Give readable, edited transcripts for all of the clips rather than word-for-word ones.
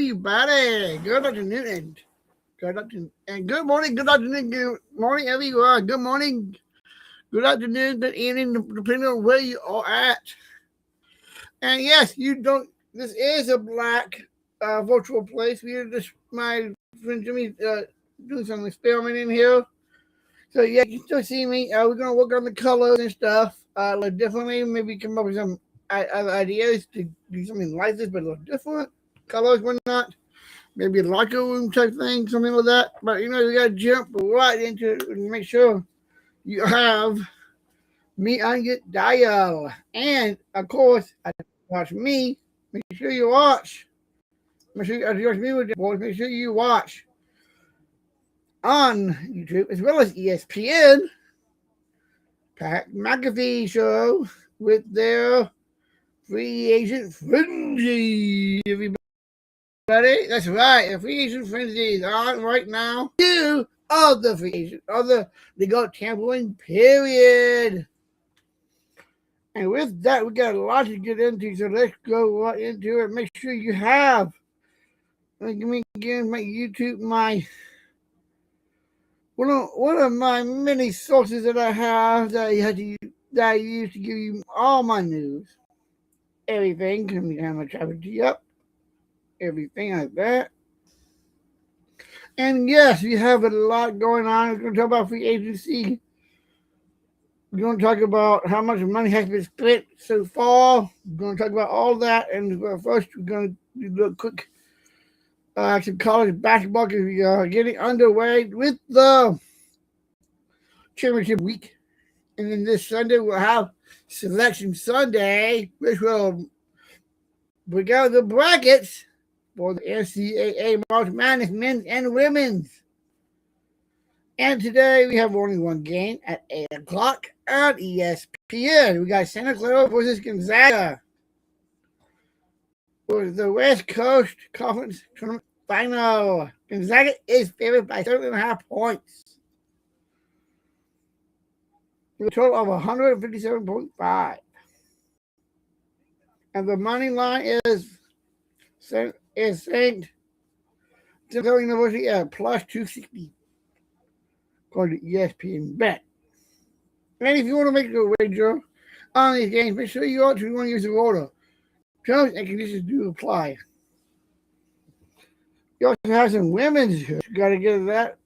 everybody. Good afternoon and good afternoon and good morning. Good afternoon. Good morning, everyone. Good morning. Good afternoon. Good evening, depending on where you are at. And yes, you don't. This is a black virtual place. We are just my friend Jimmy doing some experimenting here. So yeah, you can still see me. We're gonna work on the colors and stuff. Like differently, maybe come up with some other ideas to do something like this, but a little different colors, whatnot. Maybe a locker room type thing, something like that. But you gotta jump right into it and make sure you have me on your dial. And of course, watch me. Make sure you watch. Make sure you watch me with the boys. Make sure you watch on YouTube as well as ESPN. Pat McAfee show with their free agent frenzy. Everybody, that's right. The free agent frenzy is on right now. Two of the free agent of the legal tampering period. And with that, we got a lot to get into, so let's go right into it. Make sure you have. Let me again my YouTube, my one of my many sources that I have that I use to give you all my news, everything. Coming down my traffic up, everything like that. And yes, we have a lot going on. We're going to talk about free agency. We're going to talk about how much money has been spent so far. We're going to talk about all that. And first, we're going to do a little quick some college basketball because we are getting underway with the championship week. And then this Sunday, we'll have Selection Sunday, which will break out the brackets for the NCAA March Madness men's and women's. And today we have only one game at 8 o'clock on ESPN. We got Santa Clara versus Gonzaga for the West Coast Conference Tournament Final. Gonzaga is favored by 7.5 points. With a total of 157.5. And the money line is St. Central University at plus 260. According to ESPN Bet. And if you want to make a wager on these games, make sure you want to use the order. Terms and conditions do apply. You also have some women's. You got to get that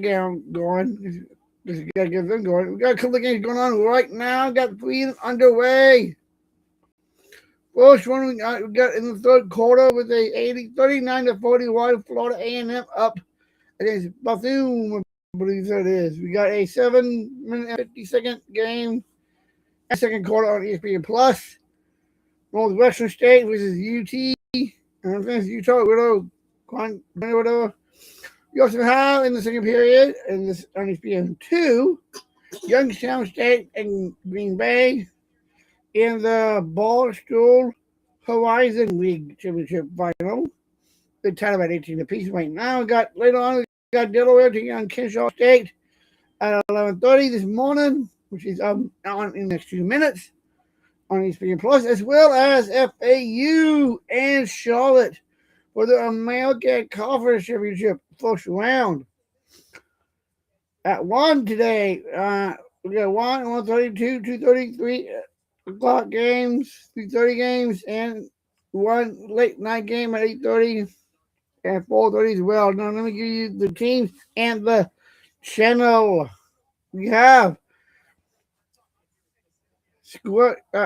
game going. Just got to get them going. We got a couple of games going on right now. Got 3 underway. First one we got in the third quarter with a 39-41 Florida A&M up against Bethune, I believe that is. We got a 7-minute and 50-second game. Second quarter on ESPN Plus. Northwestern State versus UT. And against Utah, whatever. You also have in the second period, in this on ESPN 2, Youngstown State and Green Bay in the Barstool Horizon League Championship Final. They're tied about 18 apiece right now. Later on, we got Delaware taking on Kennesaw State at 11:30 this morning, which is on in the next few minutes on ESPN Plus, as well as FAU and Charlotte for the American Conference Championship first round. At 1 today, we got 132, 233 o'clock games, 3:30 games, and one late night game at 8:30 and 4:30 as well. Now, let me give you the teams and the channel. We have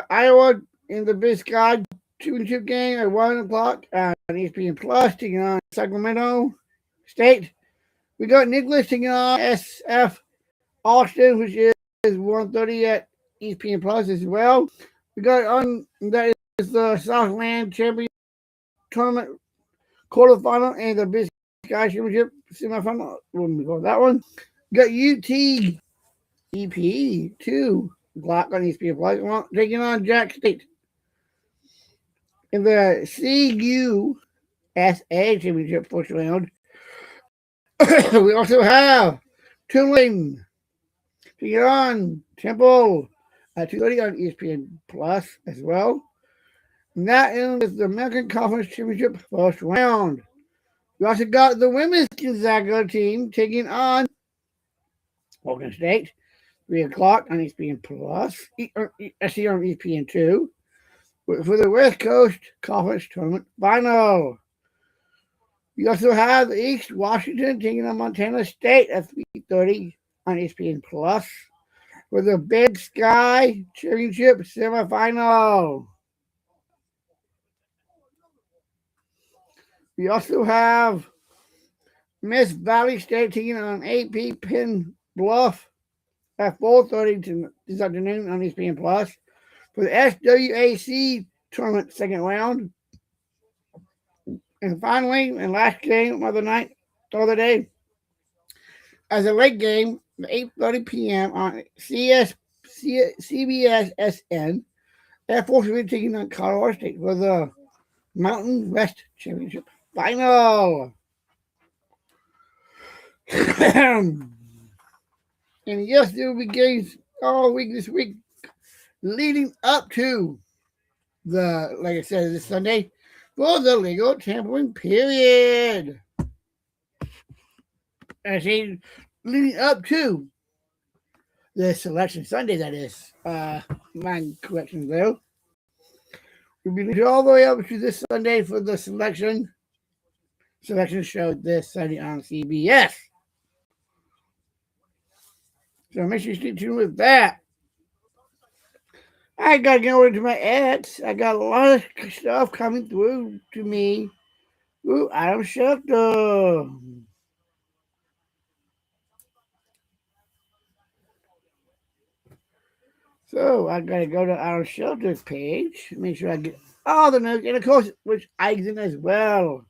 Iowa in the Big Sky Championship game at 1 o'clock on ESPN Plus, taking on Sacramento State. We got Nicholas taking on SF Austin, which is 1:30 at ESPN Plus as well. We got that is the Southland Champion Tournament quarterfinal and the Big Sky Championship semifinal. When we call that one, we got UT EP 2 o'clock on ESPN Plus, taking on Jack State. In the CUSA Championship first round, we also have Tulane taking on Temple at 2:30 on ESPN Plus as well. And that is the American Conference Championship first round. We also got the women's Gonzaga team taking on Oregon State, 3 o'clock on ESPN Plus, actually on ESPN2, for the West Coast Conference Tournament Final. We also have East Washington taking on Montana State at 3:30 on ESPN Plus for the Big Sky Championship semifinal. We also have Miss Valley State taking on AP Penn Bluff at 4:30 this afternoon on ESPN Plus for the SWAC tournament second round. And finally, and last game of the night, the other day, as a late game, 8:30 p.m. on CBSSN, Air Force will be taking on Colorado State for the Mountain West Championship final. And yes, there will be games all week this week leading up to like I said, this Sunday for the legal tampering period. I say leading up to the selection Sunday, that is. My correction there. We'll be leading all the way up to this Sunday for the selection show this Sunday on CBS. So make sure you stay tuned with that. I gotta get over to my ads. I got a lot of stuff coming through to me through Adam Schefter. So I gotta go to Adam Schefter's page, make sure I get all the news, and of course, which Eisen as well.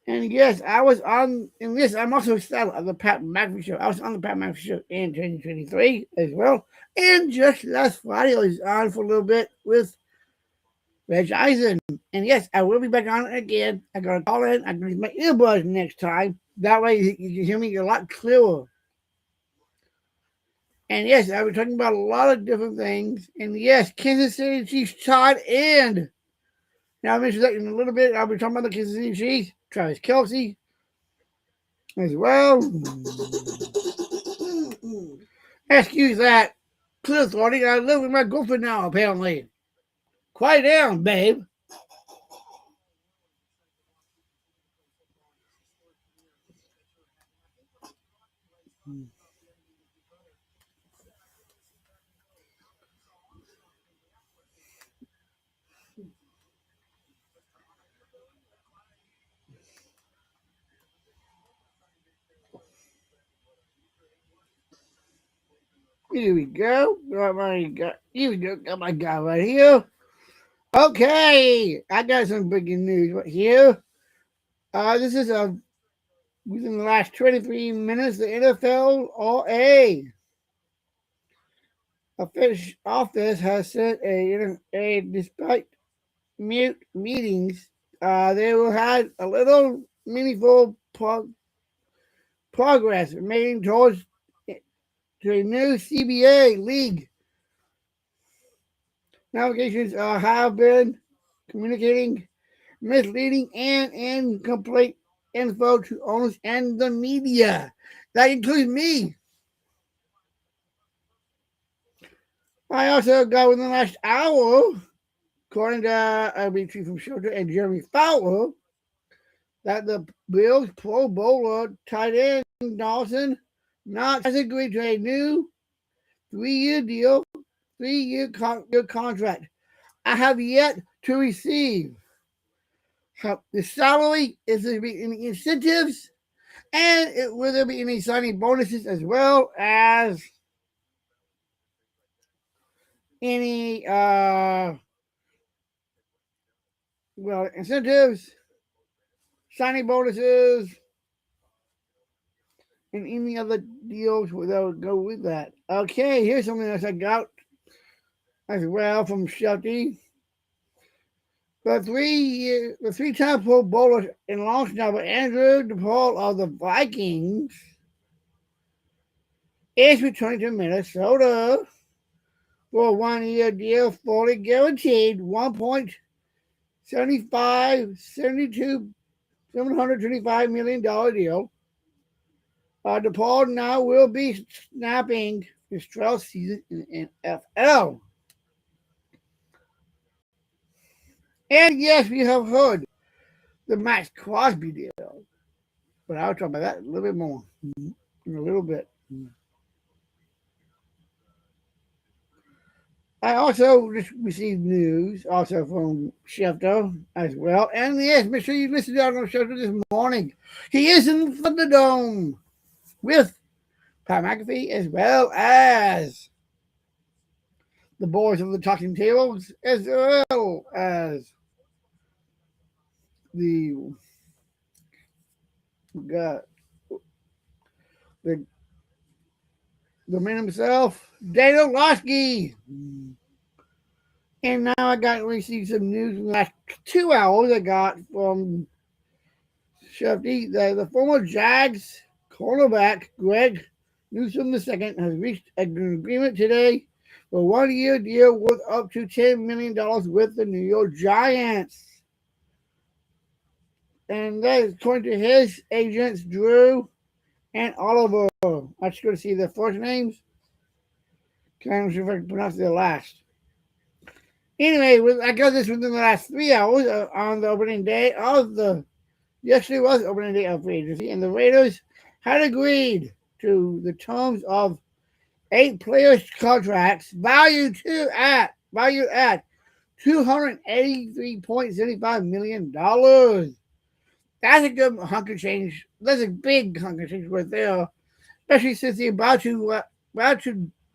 And yes, I was on, and yes, I'm also started on the Pat McAfee show. I was on the Pat McAfee show in 2023 as well. And just last Friday, I was on for a little bit with Reg Eisen. And yes, I will be back on it again. I got to call in. I'm going to use my earbuds next time. That way you can hear me a lot clearer. And yes, I was talking about a lot of different things. And yes, Kansas City Chiefs tied end. Now, I'll mention that in a little bit. I'll be talking about the Kansas City Chiefs, Travis Kelce as well. Excuse that. Clear throating. I live with my girlfriend now, apparently. Quiet down, babe. Here we go. Here we go. Got my guy right here. Okay, I got some breaking news right here. This is within the last 23 minutes, the NFL All-A office has sent despite mute meetings, they will have a little meaningful progress made towards to a new CBA league. Navigations have been communicating misleading and incomplete info to owners and the media. That includes me. I also got within the last hour, according to a retreat from Schefter and Jeremy Fowler, that the Bills Pro Bowler tight end Dawson Knox has agreed to a new 3-year deal, 3-year contract. I have yet to receive the salary. Is there be any incentives? And will there be any signing bonuses as well as any incentives, signing bonuses, and any other deals that would go with that? Okay, here's something else I got as well from Shelty. The three-time Pro Bowler and long snapper Andrew DePaul of the Vikings is returning to Minnesota for a 1-year deal, fully guaranteed, 725 million deal. DePaul now will be snapping his 12th season in NFL. And yes, we have heard the Max Crosby deal, but I'll talk about that a little bit more in a little bit. I also just received news also from Schefter as well. And yes, make sure you listen to Schefter this morning. He is in the Thunderdome with Pat McAfee as well as the boys of the Talking Tables, as well as the the the man himself, Daniel Lasky. And now I got received some news in the last 2 hours I got from Shefty. The former Jags cornerback Greg Newsome II has reached an agreement today for a 1-year deal worth up to $10 million with the New York Giants. And that is according to his agents, Drew and Oliver. I'm just going to see their first names. Can't see if I can pronounce their last. Anyway, I got this within the last 3 hours on the opening day of the. Yesterday was opening day of free agency, and the Raiders had agreed to the terms of 8 players' contracts valued at $283.75 million. That's a good hunk of change. That's a big hunk of change right there, especially since they're about to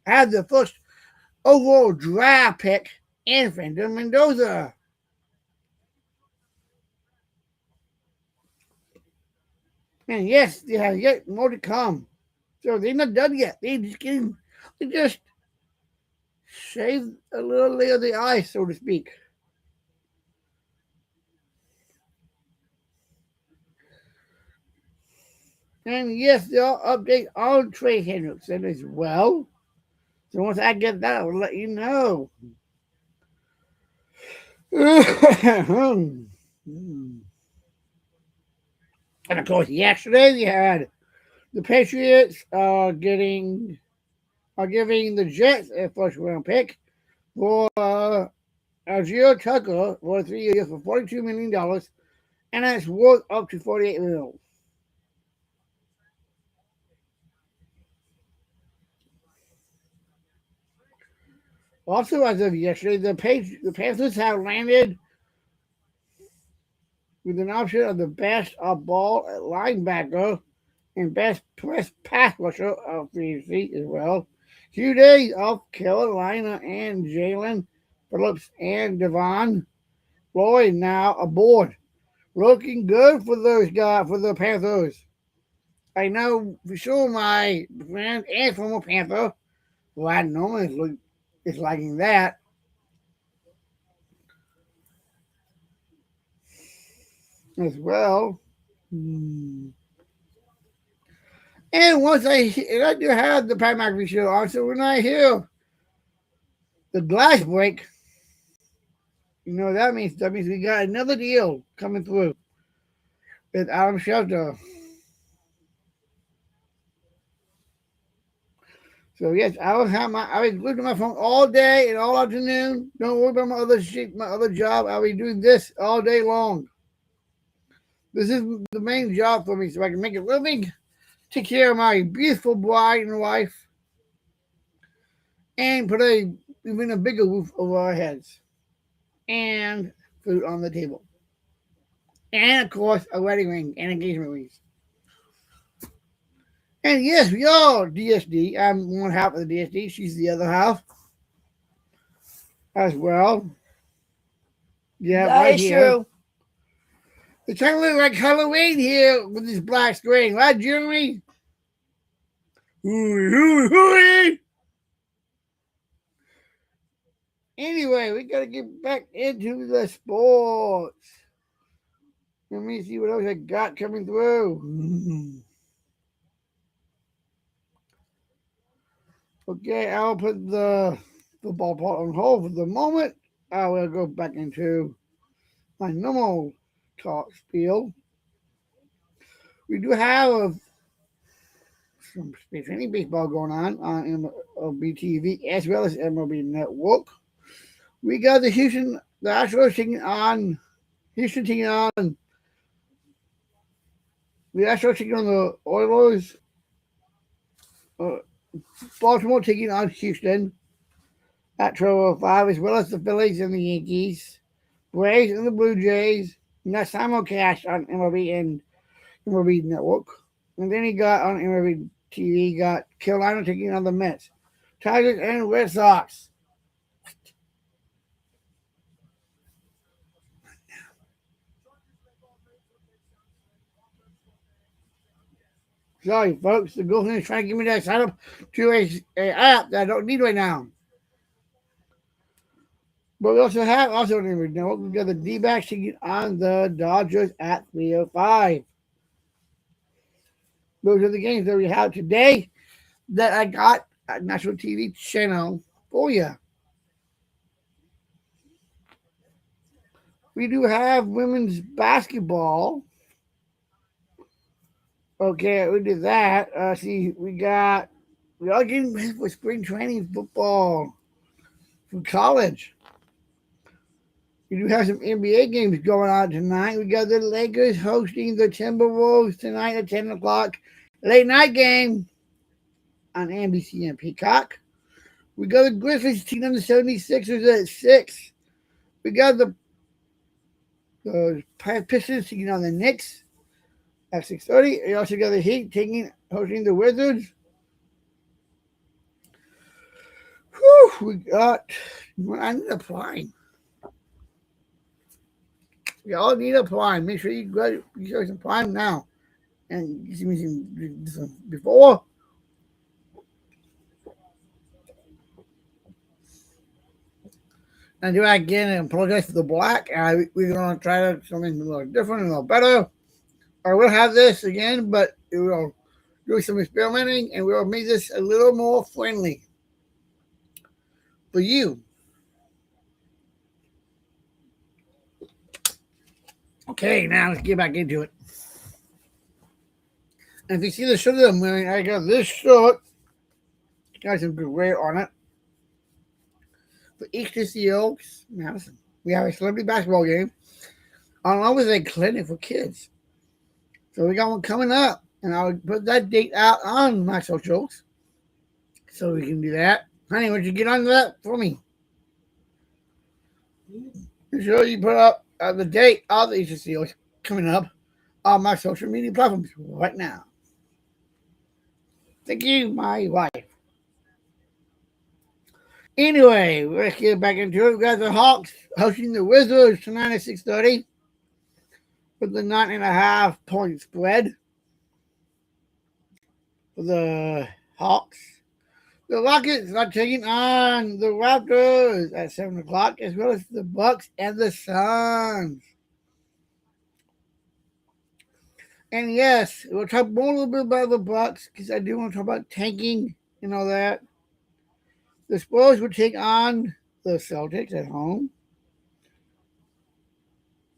have the first overall draft pick in Fernando Mendoza. And yes, they have yet more to come. So they're not done yet. They just shaved a little layer of the ice, so to speak. And yes, they'll update on Trey Hendrickson as well. So once I get that, I'll let you know. And of course, yesterday we had the Patriots giving the Jets a first round pick for Algier Tucker for 3 years for $42 million, and that's worth up to $48 million. Also, as of yesterday, the Panthers have landed with an option of the best of ball linebacker and best pass rusher of free agency as well. 2 days of Carolina and Jalen Phillips and Devon Lloyd now aboard. Looking good for those guys, for the Panthers. I know for sure my friend and former Panther, who I know is liking that. As well. And once I do have the Pat McAfee show on, so when I hear the glass break, that means we got another deal coming through with Adam Schefter. So yes, I was glued to my phone all day and all afternoon. Don't worry about my other job. I'll be doing this all day long. This is the main job for me, so I can make a living, take care of my beautiful bride and wife, and put even a bigger roof over our heads, and food on the table, and of course a wedding ring and engagement rings. And yes, we are DSD. I'm one half of the DSD. She's the other half as well. Yeah, that right is here. True. It's kind of look like Halloween here with this black screen, right, Jeremy? Anyway, we got to get back into the sports. Let me see what else I got coming through. Okay, I'll put the football part on hold for the moment. I will go back into my normal talk spiel. We do have some Space Training baseball going on MLB TV as well as MLB Network. We got the Astros taking on Houston taking on the Astros taking on the Oilers. Uh, Baltimore taking on Houston at 12:05, as well as the Phillies and the Yankees, Braves and the Blue Jays. And that's simulcast on MLB and MLB Network. And then he got on MLB TV, got Carolina taking on the Mets, Tigers and Red Sox. Sorry, folks, the girlfriend is trying to give me that sign up to a app that I don't need right now. But we also have we got the D-backs taking on the Dodgers at 3:05. Those are the games that we have today that I got at National TV channel for you. We do have women's basketball. Okay, we did that. We are getting ready for spring training football from college. We do have some NBA games going on tonight. We got the Lakers hosting the Timberwolves tonight at 10 o'clock. Late night game on NBC and Peacock. We got the Grizzlies taking on the 76ers at 6. We got the Pistons taking on the Knicks at 6:30. We also got the Heat hosting the Wizards. Whew, we got. I need a Prime. We all need a Prime. Make sure you get some Prime now. And you see me before. And do I again and apologize for the black. We're going to try something a little different, a little better. I will have this again, but we will do some experimenting and we'll make this a little more friendly for you. Okay, now let's get back into it. And if you see the shirt that I'm wearing, I got this shirt. Got some good wear on it. For HTCO Madison, we have a celebrity basketball game along with a clinic for kids. So we got one coming up, and I'll put that date out on my socials so we can do that. Honey, would you get on that for me? Make sure you put up the date of the HTCO coming up on my social media platforms right now. Thank you, my wife. Anyway, let's get back into it. We got the Hawks hosting the Wizards tonight at 6:30 with the 9.5 point spread for the Hawks. The Rockets are taking on the Raptors at 7 o'clock, as well as the Bucks and the Suns. And yes, we'll talk more a little bit about the Bucks because I do want to talk about tanking and all that. The Spurs will take on the Celtics at home.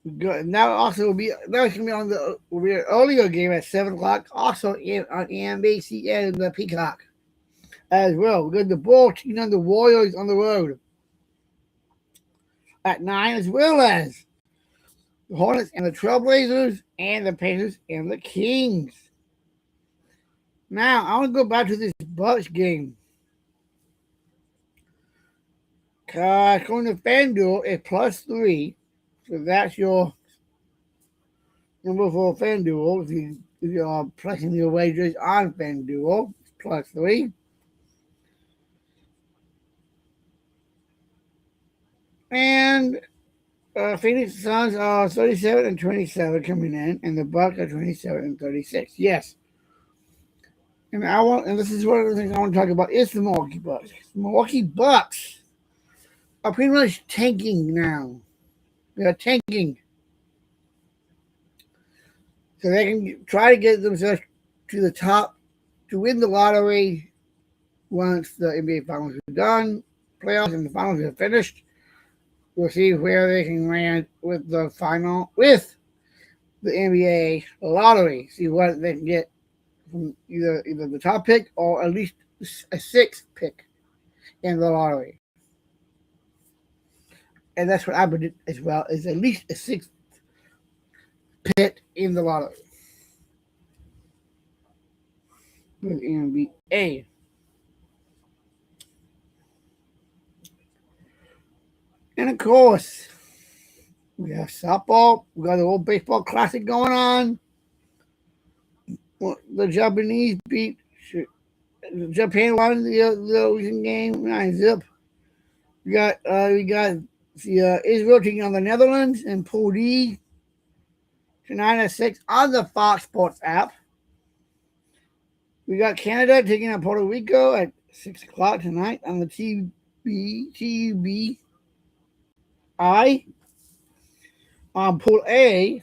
Now also will be an earlier game at 7 o'clock, also on NBC and the Peacock as well. We got the Bulls taking on the Warriors on the road at 9, as well as the Hornets and the Trailblazers and the Pacers and the Kings. Now I want to go back to this Bucks game. Going to FanDuel is +3. So that's your number for FanDuel. If you're placing your wagers on FanDuel, it's +3. And Phoenix Suns are 37 and 27 coming in, and the Bucks are 27 and 36. Yes. And this is one of the things I want to talk about is the Milwaukee Bucks. The Milwaukee Bucks are pretty much tanking now. They're tanking. So they can try to get themselves to the top to win the lottery once the NBA Finals are done. playoffs and the finals are finished, we'll see where they can land with the NBA lottery. See what they can get from either the top pick or at least a sixth pick in the lottery. And that's what I predict as well, is at least a sixth pick in the lottery with NBA. And of course, we have softball. We got the old baseball classic going on. Well, the Japanese beat Japan won the recent game 9-0. We got the Israel taking on the Netherlands in Pool D tonight at 6 on the Fox Sports app. We got Canada taking on Puerto Rico at 6 o'clock tonight on the TBI. On Pool A.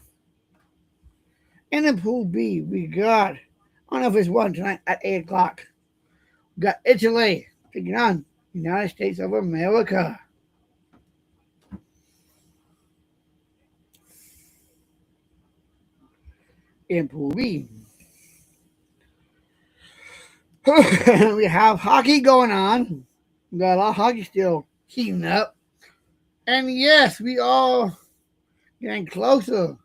And in Pool B, we got, I don't know if it's one tonight at 8 o'clock. We got Italy taking on United States of America. In Pool B. We have hockey going on. We got a lot of hockey still heating up. And yes, we are getting closer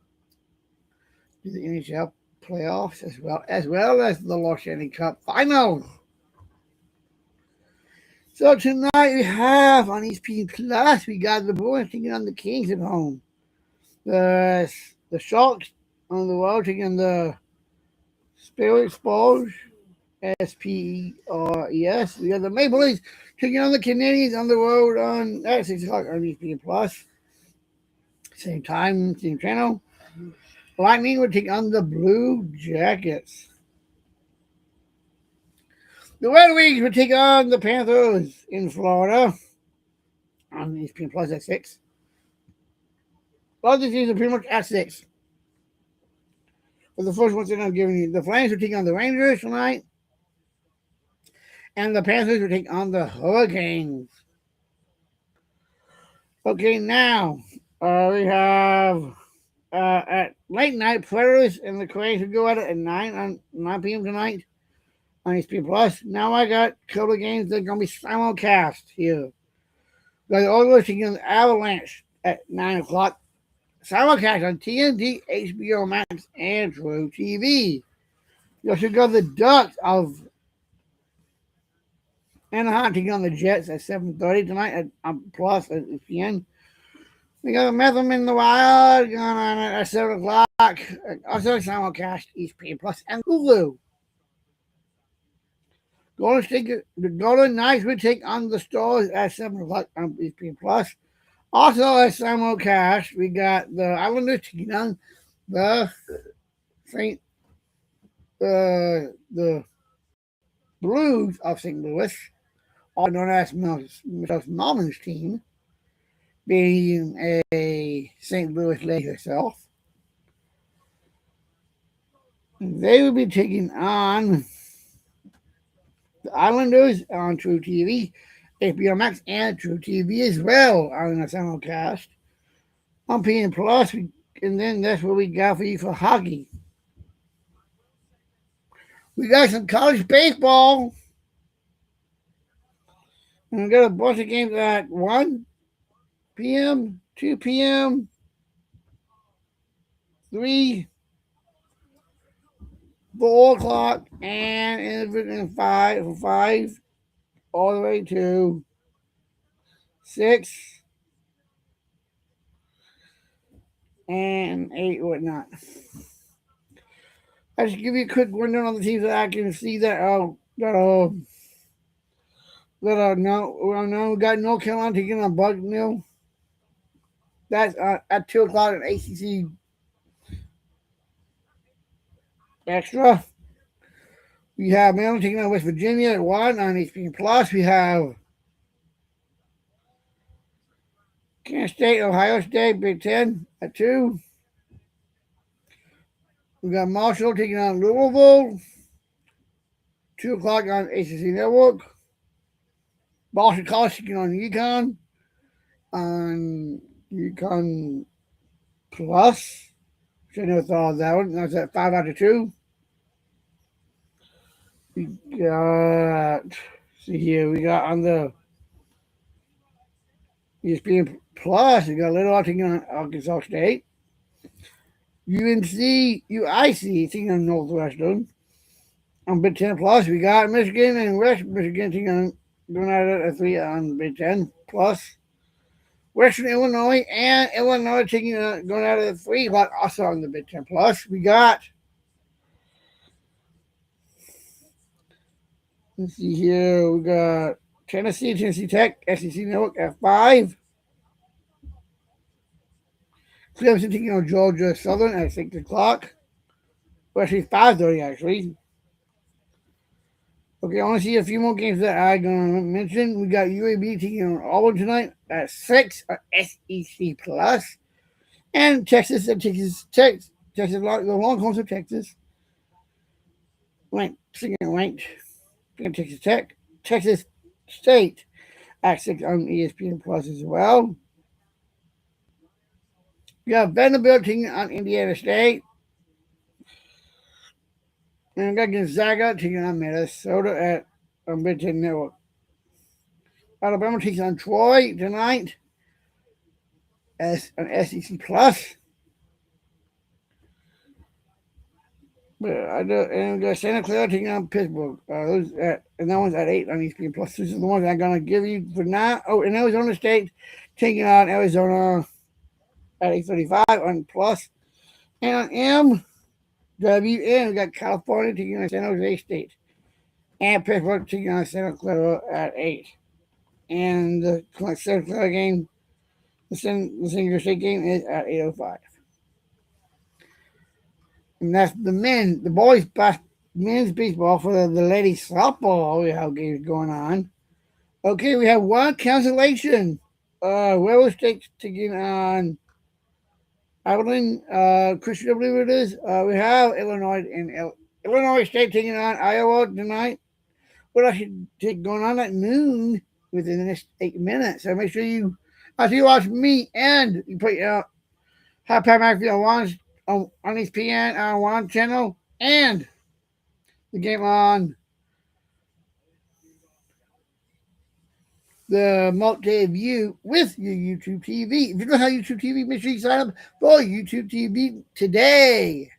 to the NHL playoffs as well as the Los Angeles Cup finals. So tonight we have on ESPN Plus, we got the Bruins taking on the Kings at home. The Sharks on the road taking on the Spirit Spurs, SPERES. We got the Maple Leafs taking on the Canadiens on the road at 6 o'clock on ESPN Plus. Same time, same channel. Lightning would take on the Blue Jackets. The Red Wings would take on the Panthers in Florida on ESPN Plus at 6. All these teams are pretty much at 6. But the first ones that I'm giving you, the Flames would take on the Rangers tonight. And the Panthers would take on the Hurricanes. Okay, now we have at late night, Predators and the Cranes would go at it at 9 p.m. tonight on ESPN Plus. Now I got a couple of games that are going to be simulcast here. We got the Oilers taking on the Avalanche at 9 o'clock. Simulcast on TNT, HBO Max, and True TV. You also got the Ducks of Anaheim taking on the Jets at 7:30 tonight at Plus at ESPN. We got the Methodmen in the Wild going on at 7 o'clock. Also simulcast ESPN Plus and Hulu. The Golden Knights would take on the Stars at 7 o'clock on ESPN Plus. Also at simulcast, we got the Islanders taking on the the Blues of St. Louis, also known as Michelle Norman's team, being a St. Louis lady herself. They will be taking on the Islanders on True TV, HBO Max, and True TV as well on the simulcast on PN Plus. And then that's what we got for you for hockey. We got some college baseball. And we got a bunch of games at 1 p.m., 2 p.m., 3, 4 o'clock, and 5 from 5 all the way to 6 and 8 whatnot. I just give you a quick rundown on the teams that I can see that no. We got North Carolina taking on Bucknell. That's at 2 o'clock at ACC Extra. We have Maryland taking on West Virginia at 1 on ESPN Plus. We have Kansas State, Ohio State, Big Ten at 2. We got Marshall taking on Louisville, 2 o'clock on ACC Network. Boston College taking on UConn on UConn Plus. Which I never thought of that one. That's at 5 after 2. We got, see here, we got on the ESPN Plus, we got Little Rock taking on Arkansas State. UNC, UIC taking on Northwestern. On Big Ten Plus, we got Michigan and West Michigan taking on, going at it at 3 on Big Ten Plus. Western Illinois and Illinois taking going at it at 3 o'clock also on the Big Ten Plus. We got, let's see here, we got Tennessee Tech, SEC Network at 5. Clemson taking on Georgia Southern at 6 o'clock. Well, actually 5:30 actually. Okay, I want to see a few more games that I'm going to mention. We got UAB taking on Auburn tonight at 6 on SEC Plus. And Texas and Texas, the Longhorns of Texas. Ranked. Texas Tech. Texas State at 6 on ESPN Plus as well. We got Vanderbilt taking on Indiana State. And we got Gonzaga taking on Minnesota on Big Ten Network. Alabama takes on Troy tonight as on SEC Plus. And we got Santa Clara taking on Pittsburgh. And that one's at 8 on ESPN Plus. This is the ones I'm going to give you for now. Oh, and Arizona State taking on Arizona at 8:35 on Plus. And on MWN, we got California taking on San Jose State. And Pittsburgh taking on Santa Clara at 8. And the Santa Clara game, the San Jose State game is at 8:05. And that's the boys men's baseball. For the ladies softball. We have games going on. Okay, we have one cancellation. Railroad State taking on Abilene Christian, I believe it is. We have Illinois State taking on Iowa tonight. What I should take going on at noon within the next 8 minutes. So make sure after you watch me and you put Pat McAfee on ESPN on one channel and the game on the multi-view with your YouTube TV. If you don't have YouTube TV, make sure you sign up for YouTube TV today.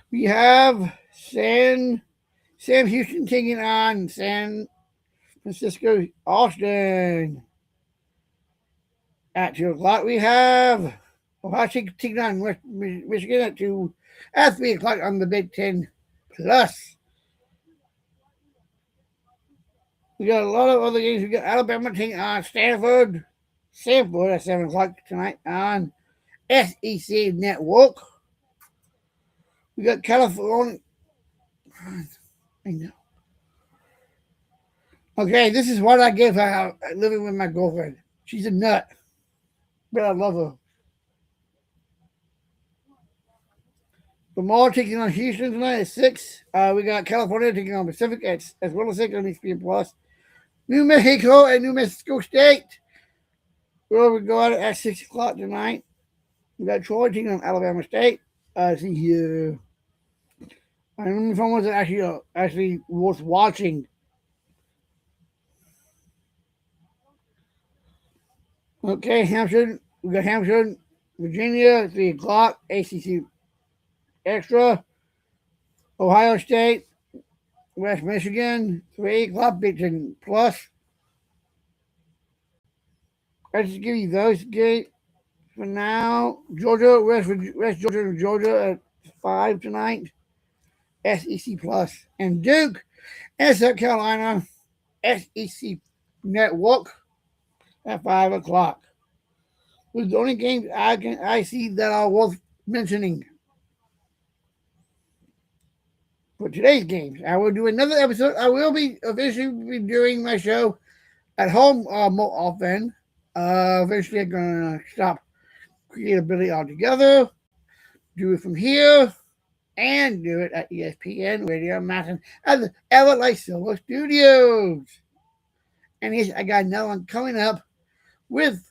We have Sam Houston taking on San Francisco Austin at 2 o'clock. We have Ohio State taking on West Michigan at 3 o'clock on the Big Ten Plus. We got a lot of other games. We got Alabama taking on Stanford at 7 o'clock tonight on SEC Network. We got California. I know. Okay, this is what I give her living with my girlfriend. She's a nut, but I love her. Lamar taking on Houston tonight at 6. We got California taking on Pacific as well as 6 on ESPN Plus. New Mexico and New Mexico State. We'll go at it at 6 o'clock tonight. We got Troy taking on Alabama State. See here. I don't know if someone's actually worth watching. Okay, Hampshire. We got Hampshire, Virginia, 3 o'clock. ACC Extra. Ohio State, West Michigan, 3 o'clock. Big Ten Plus. I just give you those games for now. Georgia, West Georgia at 5 tonight. SEC Plus. And Duke and South Carolina, SEC Network at 5 o'clock. Those are the only games I see that are worth mentioning. For today's games, I will do another episode. I will be eventually doing my show at home more often. Eventually, I'm going to stop Creatability altogether. Do it from here. and do it at ESPN Radio Mountain at the Everett Lake Silver Studios. And yes, I got another one coming up with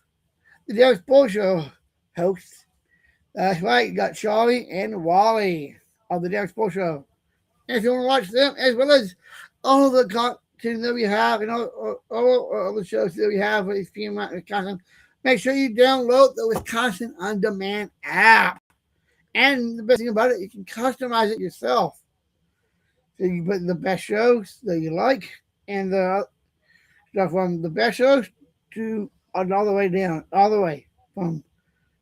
the Derek Sports Show hosts. That's right, you got Charlie and Wally of the Derek Sports Show. And if you want to watch them, as well as all of the content that we have and all the shows that we have with Wisconsin, make sure you download the Wisconsin On Demand app. And the best thing about it, you can customize it yourself. So you can put the best shows that you like and the stuff from the best shows to all the way down, all the way from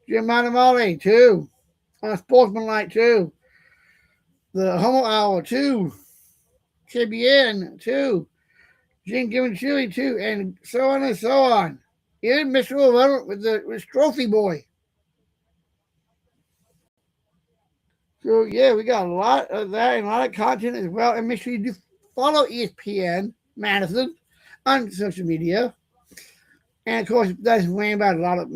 Jim Montemale to Sportsmanlike to the Homo Hour to KBN to Jim Given Chili to and so on and so on. Even Mr. O'Reilly with Trophy Boy. So yeah, we got a lot of that and a lot of content as well. And make sure you do follow ESPN Madison on social media. And of course, that's weighing about a lot of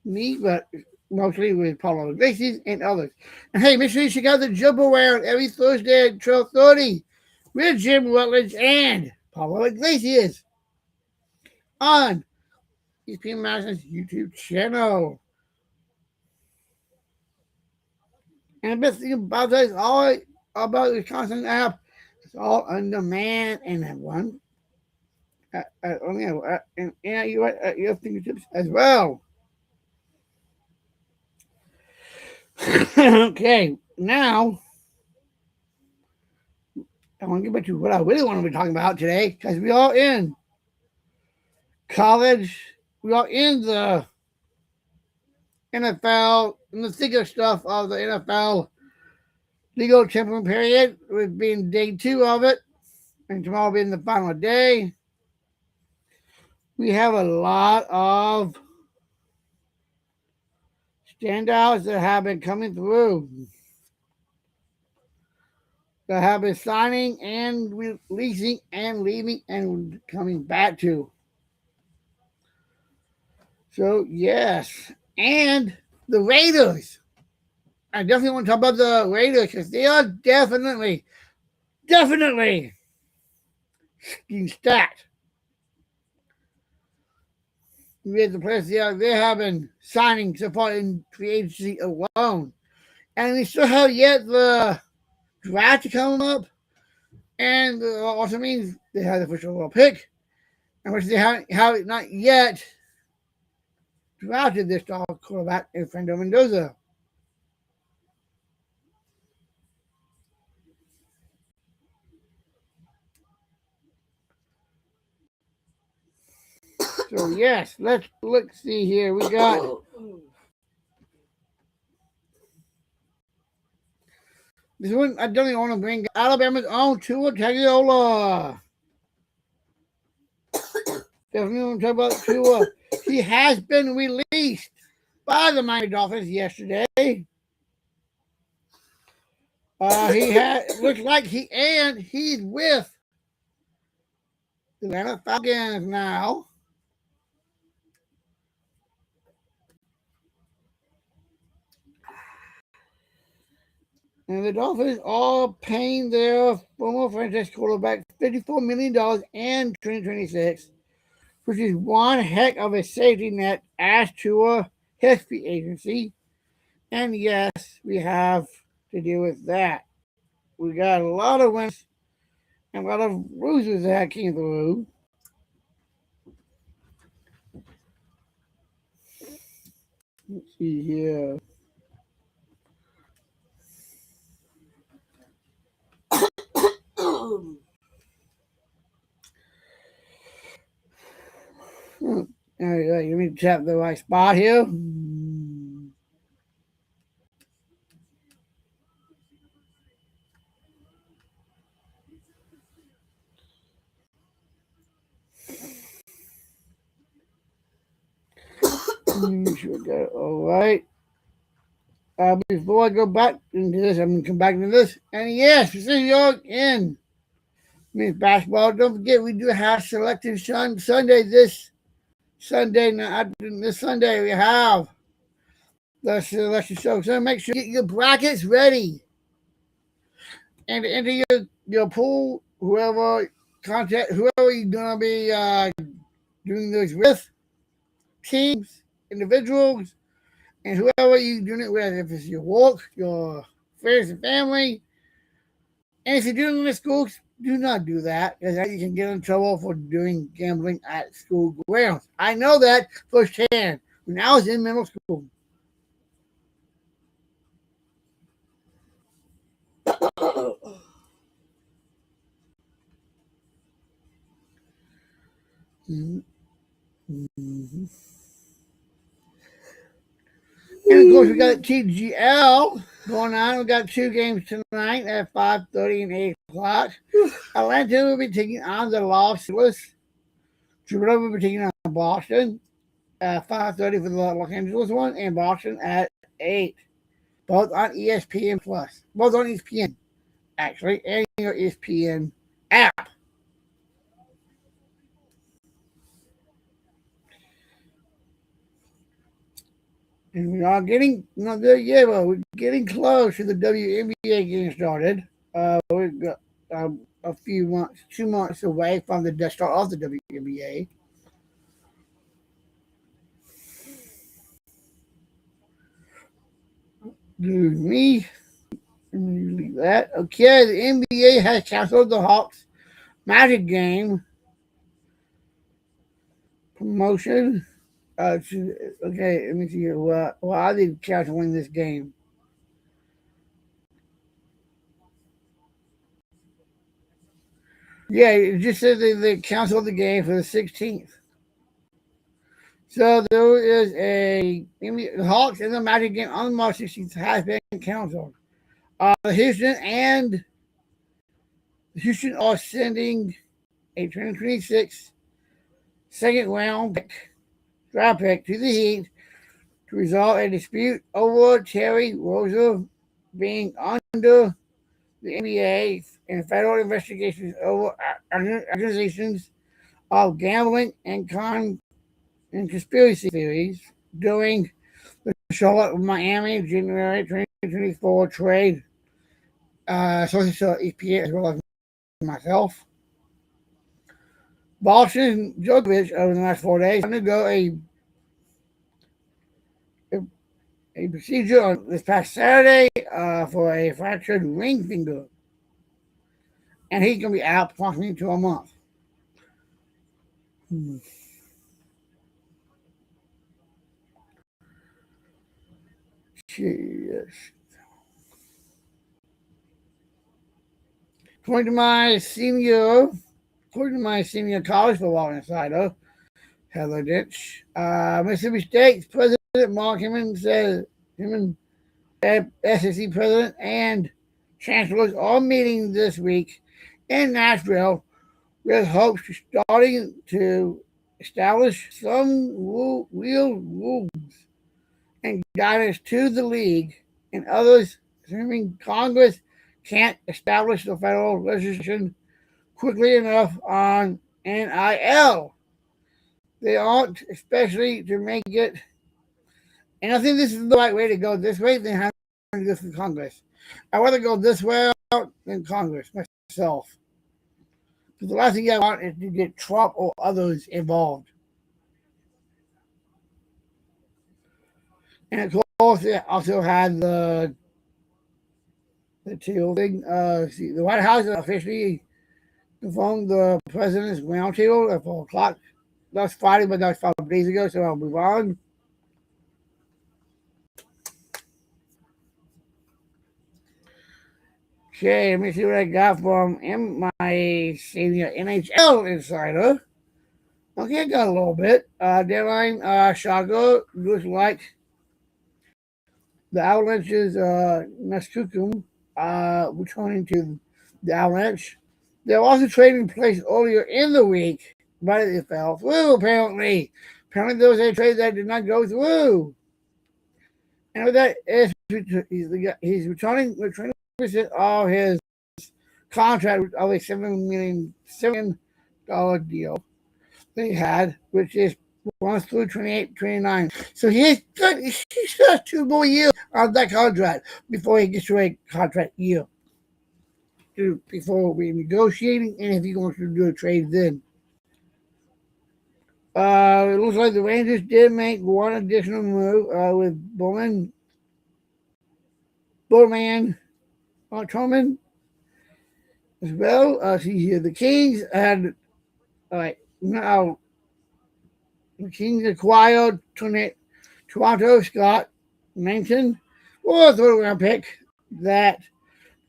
me, but mostly with Paulo Iglesias and others. And hey, make sure you check out the Jumbo Round every Thursday at 12:30 with Jim Rutledge and Paulo Iglesias on ESPN Madison's YouTube channel. And the best thing about that is all about the Wisconsin app. It's all on demand and at one and you at your fingertips as well. Okay, now I want to get back to what I really want to be talking about today because we are in college, we are in the NFL, in the thicker stuff of the NFL legal tampering period, with being day 2 of it, and tomorrow being the final day. We have a lot of standouts that have been coming through, that have been signing and releasing and leaving and coming back to. So, yes. And the Raiders. I definitely want to talk about the Raiders because they are definitely getting stacked. With the players they have been signing so far in free agency alone. And we still have yet the draft to come up. And also means they have the first overall pick. And which they have not yet drafted their star quarterback in Fernando Mendoza. So yes, let's see here. We got this one. I don't even want to bring Alabama's own Tua Tagovailoa. Definitely want to talk about Tua. He has been released by the Miami Dolphins yesterday. Looks like he's with the Atlanta Falcons now. And the Dolphins are paying their former franchise quarterback $54 million in 2026, which is one heck of a safety net as to his free agency. And yes, we have to deal with that. We got a lot of wins and a lot of losers that came through. Let's see here. All right, let me tap the right spot here. Make sure I got it all right. Before I go back into this, I'm going to come back into this. And yes, New York in men's basketball. Don't forget, we do have Selection Sunday this Sunday. Now, this Sunday, we have That's the show. So make sure you get your brackets ready. And into your pool, whoever you're gonna be doing this with, teams, individuals, and whoever you're doing it with. If it's your work, your friends and family, and if you're doing it in schools, do not do that because you can get in trouble for doing gambling at school grounds. I know that firsthand when I was in middle school. Mm-hmm. And of course, we got TGL going on. We got two games tonight at 5:30 and 8 o'clock. Atlanta will be taking on the Los Angeles. Jupiter will be taking on Boston at 5:30 for the Los Angeles one, and Boston at 8. Both on ESPN Plus. Both on ESPN, actually, and your ESPN app. And we are getting not there yet, but we're getting close to the WNBA getting started. We've got a few months, 2 months away from the start of the WNBA. Excuse me. Let me leave that. Okay, the NBA has canceled the Hawks Magic game promotion. Okay, let me see here. Why are they canceling this game? Yeah, it just says they canceled the game for the 16th. So there is the Hawks and the Magic game on March 16th has been canceled. Houston are sending a 2026 second round draft pick to the Heat to resolve a dispute over Terry Rozier being under the NBA and federal investigations over accusations of gambling and conspiracy theories during the Charlotte Miami January 2024 trade. Sources to ESPN as well as myself. Boston Djokovic over the last 4 days undergo a procedure on this past Saturday for a fractured ring finger, and he's going to be out approximately to a month. Yes. According to my senior college football insider, Heather Ditch, Mississippi State's President Mark Emmons says him and SEC President and chancellors are meeting this week in Nashville with hopes to starting to establish some real rules and guidance to the league and others, assuming Congress can't establish the federal legislation quickly enough on NIL. They aren't, especially to make it. And I think this is the right way to go this way than having to go through Congress. I'd rather go this way out than Congress myself. Because the last thing I want is to get Trump or others involved. And of course, it also had the tail thing. The White House officially confirmed the president's roundtable at 4 o'clock. That's Friday, but that's 5 days ago, so I'll move on. Okay, let me see what I got from my senior NHL insider. Okay, I got a little bit. Deadline, Chicago looks like the Avalanche's Neskukum returning to the Avalanche. They're also trading place earlier in the week, but it fell through apparently. Apparently there was a trade that did not go through. And with that, he's returning with 20% of his contract of a $7 million deal they had, which is runs through 28, 29. So he still has 2 more years on that contract before he gets to a contract year. Before we negotiating, and if he wants to do a trade then. It looks like the Rangers did make one additional move with Bowman Truman as well. See here, the Kings had now the Kings acquired Toronto Scott Menton, or a third round pick that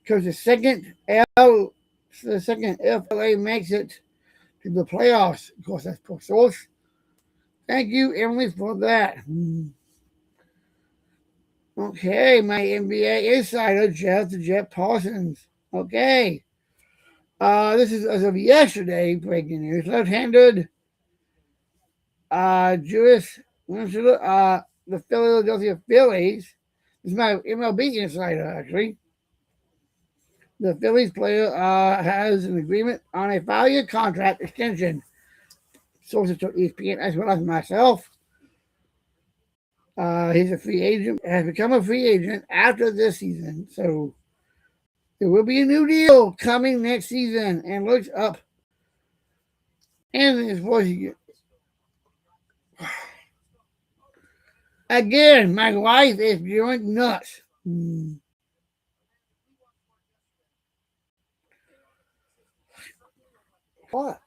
because the second FLA makes it to the playoffs. Of course, that's per source. Thank you, Emily, for that. Okay, my NBA insider, Jeff Parsons. Okay. This is as of yesterday, breaking news. Left-handed Jewish the Philadelphia Phillies. This is my MLB insider, actually. The Phillies player has an agreement on a 5-year contract extension. Sources to ESPN as well as myself. He's a free agent, has become a free agent after this season. So there will be a new deal coming next season, and looks up. And his voice again. My wife is going nuts. What?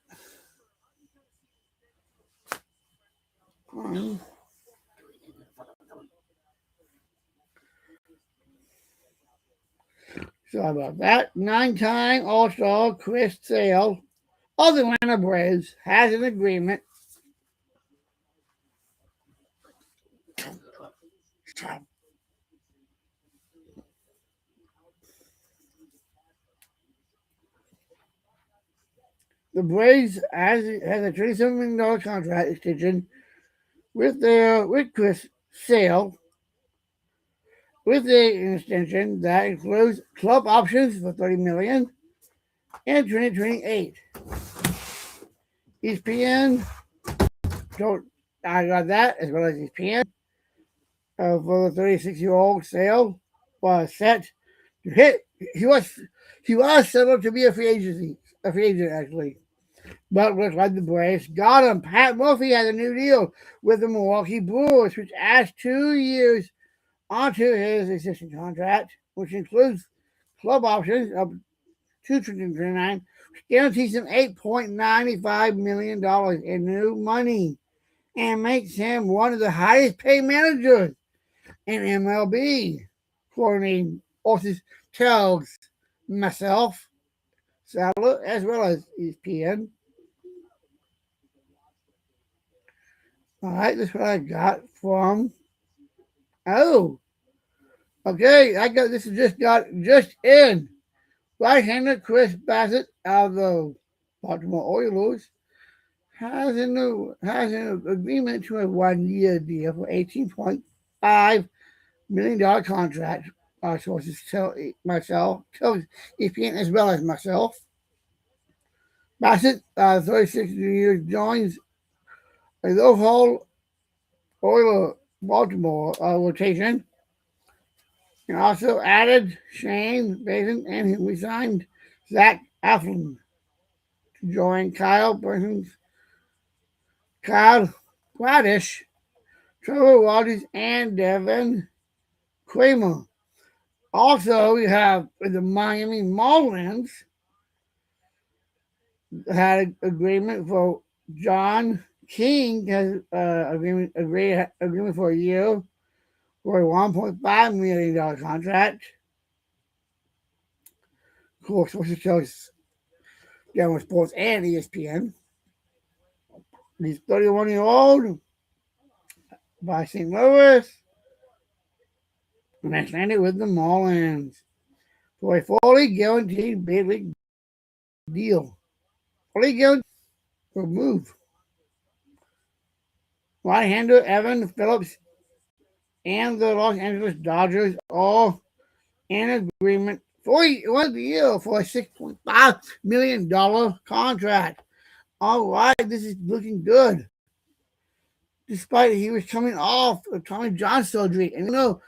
Sorry about that. 9-time All-Star Chris Sale of the Atlanta Braves has an agreement. The Braves has a $27 million contract extension with Chris Sale, with an extension that includes club options for $30 million in 2028. ESPN, I got that as well as ESPN for the 36-year-old Sale was set to hit. He was set up to be a free agent actually. But looks like the Braves got him. Pat Murphy has a new deal with the Milwaukee Brewers, which adds 2 years onto his existing contract, which includes club options up to 2029, which guarantees him $8.95 million in new money and makes him one of the highest paid managers in MLB, according to tells myself, Sadler, as well as ESPN. All right, that's what I got from. Oh, okay. I got this. Just in. Right-hander Chris Bassett out of the Baltimore Orioles has an agreement to a 1-year deal for $18.5 million contract. Sources tell ESPN as well as myself. Bassett, 36 years, joins a low-haul Oiler Baltimore rotation, and also added Shane Basin, and we signed Zach Eflin to join Kyle Bradish, Trevor Rogers, and Devin Kramer. Also, we have the Miami Marlins had an agreement for John King has agreement for a year for a $1.5 million contract. Of course, which shows General Sports and ESPN. He's 31-year-old by St. Louis, and I landed with the Marlins for a fully guaranteed big league deal. Fully guaranteed for move. Right-hander Evan Phillips and the Los Angeles Dodgers all in agreement for 1 year for a $6.5 million contract. All right, this is looking good. despite he was coming off of Tommy John surgery. And you know,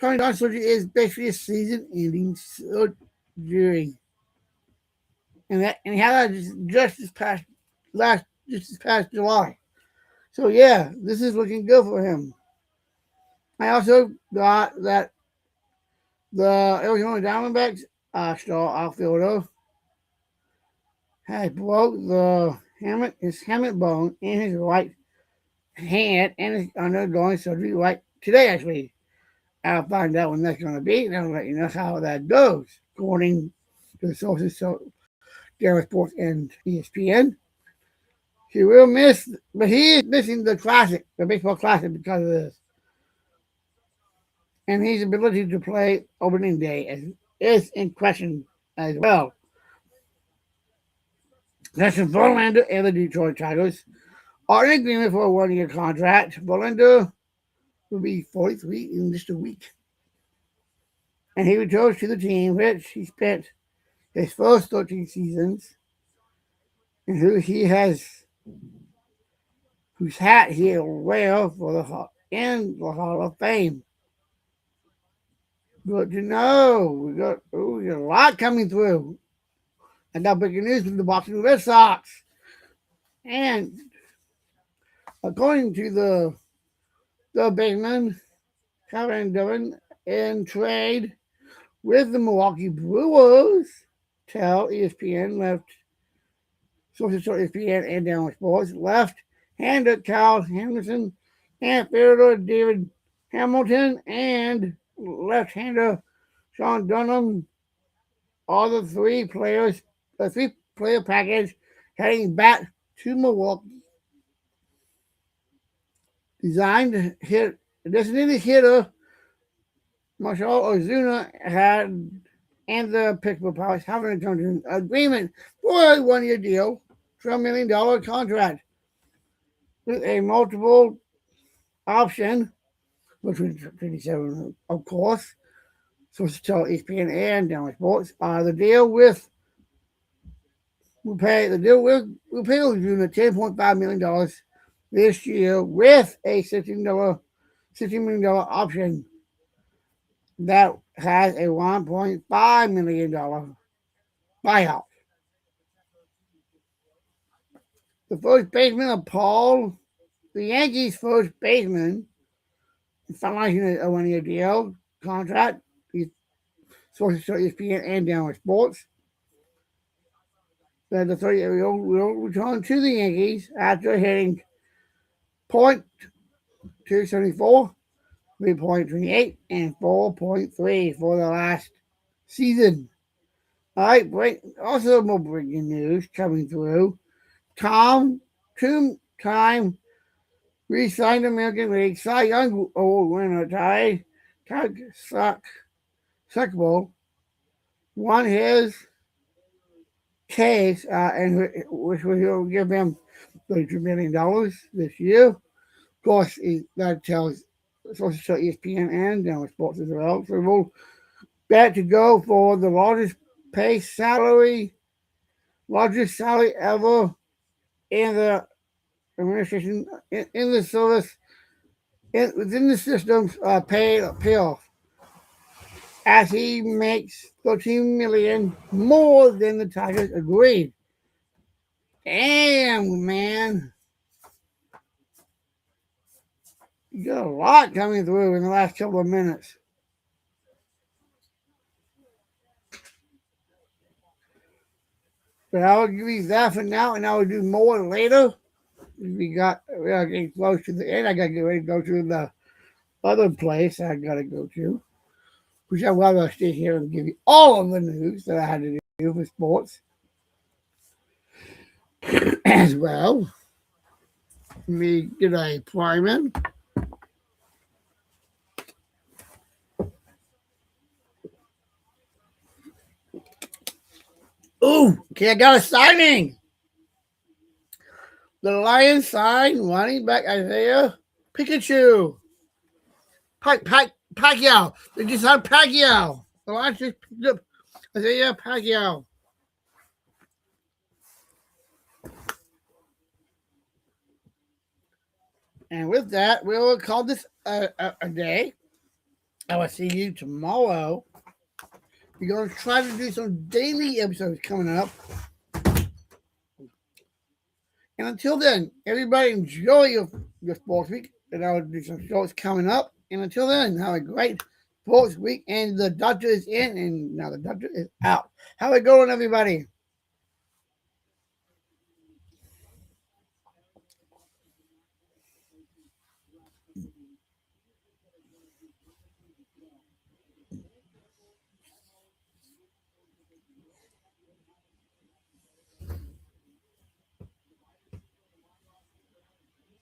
Tommy John surgery is basically a season-ending surgery. And he had that just this past July. So yeah, this is looking good for him. I also got that the Arizona Diamondbacks star outfielder has broke his hamate bone in his right hand and is undergoing surgery right today. Actually, I'll find out when that's going to be, and I'll let you know how that goes, according to the sources. So, Daily Sports and ESPN. He will miss, but he is missing the classic, the baseball classic, because of this. And his ability to play opening day is in question as well. Justin Verlander and the Detroit Tigers are in agreement for a 1-year contract. Verlander will be 43 in just a week. And he returns to the team, which he spent his first 13 seasons, and whose hat he'll wear in the Hall of Fame. Good to know. We got a lot coming through. I got breaking news from the Boston Red Sox. And according to the baseman, Kevin Dillon, in trade with the Milwaukee Brewers, tell ESPN left, sources tell ESPN and Down Sports, left-hander Kyle Henderson and fielder David Hamilton and left-hander Sean Dunham are the three-player package heading back to Milwaukee. Designated hitter Marshall Ozuna and the Pittsburgh Pirates having come to an agreement for a 1-year deal, $12 million contract with a multiple option between 27, of course. So to tell ESPN and Down Sports, the deal will pay Ozuna $10.5 million this year with a $16 million option that has a $1.5 million buyout. The first baseman of the Yankees' first baseman, finalizing a 1-year deal contract. These sources show ESPN and Downward Sports. That the 30-year-old will return to the Yankees after hitting .274, 3.28, and 4.3 for the last season. All right, also more breaking news coming through. Two-time re-signed American League Cy Young Award winner Ty Suckable won his case, and which will give him $32 million this year. Of course, that tells sources tell ESPN and Downward Sports as well. So we'll bet to go for the largest salary ever in the administration, in the service, within the system's payoff, as he makes $13 million more than the Tigers agreed. Damn, man. You got a lot coming through in the last couple of minutes. But I'll give you that for now, and I'll do more later. We are getting close to the end. I got to get ready to go to the other place I got to go to, which I'd rather stay here and give you all of the news that I had to do for sports as well. Let me get a primer. Ooh, okay, I got a signing. The Lions signed running back Isaiah Pikachu. Pacquiao. They just signed Pacquiao. The Lions just picked up Isaiah Pacquiao. And with that, we will call this a day. I will see you tomorrow. We're going to try to do some daily episodes coming up. And until then, everybody enjoy your sports week. And I will do some shows coming up. And until then, have a great sports week. And the doctor is in, and now the doctor is out. How it going, everybody?